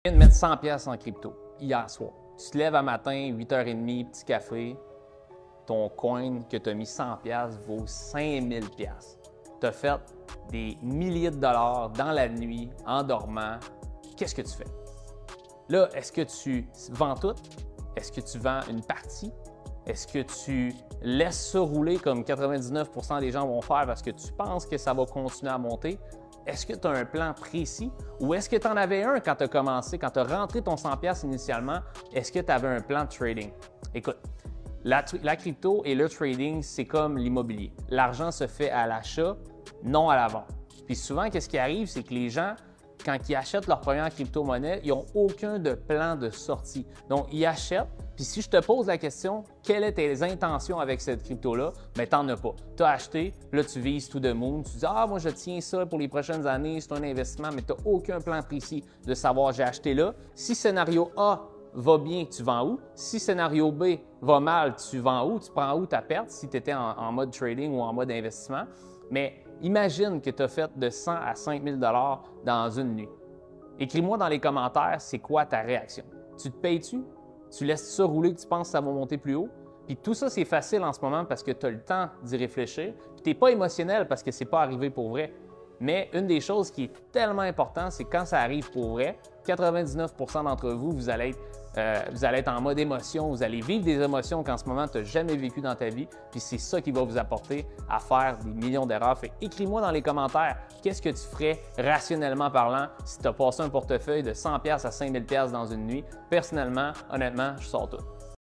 Je viens de mettre 100$ en crypto hier soir. Tu te lèves à matin, 8h30, petit café, ton coin que tu as mis 100$ vaut 5000$. Tu as fait des milliers de dollars dans la nuit, en dormant. Qu'est-ce que tu fais? Là, est-ce que tu vends tout? Est-ce que tu vends une partie? Est-ce que tu laisses ça rouler comme 99% des gens vont faire parce que tu penses que ça va continuer à monter? Est-ce que tu as un plan précis ou est-ce que tu en avais un quand tu as commencé, quand tu as rentré ton 100$ initialement, est-ce que tu avais un plan de trading? Écoute, la crypto et le trading, c'est comme l'immobilier. L'argent se fait à l'achat, non à la vente. Puis souvent, qu'est-ce qui arrive, c'est que les gens, quand ils achètent leur première crypto-monnaie, ils n'ont aucun de plan de sortie. Donc, ils achètent. Puis si je te pose la question, quelles sont tes intentions avec cette crypto-là? Bien, tu n'en as pas. Tu as acheté, là, tu vises to the moon. Tu dis, ah, moi, je tiens ça pour les prochaines années, c'est un investissement, mais tu n'as aucun plan précis de savoir, j'ai acheté là. Si scénario A va bien, tu vends où? Si scénario B va mal, tu vends où? Tu prends où ta perte si tu étais en mode trading ou en mode investissement? Mais imagine que tu as fait de 100 à 5000$ dans une nuit. Écris-moi dans les commentaires, c'est quoi ta réaction? Tu te payes-tu? Tu laisses ça rouler que tu penses que ça va monter plus haut? Puis tout ça, c'est facile en ce moment parce que tu as le temps d'y réfléchir. Puis tu n'es pas émotionnel parce que ce n'est pas arrivé pour vrai. Mais une des choses qui est tellement importante, c'est quand ça arrive pour vrai, 99% d'entre vous, vous allez être en mode émotion, vous allez vivre des émotions qu'en ce moment, tu n'as jamais vécu dans ta vie. Puis c'est ça qui va vous apporter à faire des millions d'erreurs. Fait écris-moi dans les commentaires, qu'est-ce que tu ferais rationnellement parlant si tu as passé un portefeuille de 100$ à 5000$ dans une nuit? Personnellement, honnêtement, je sors tout.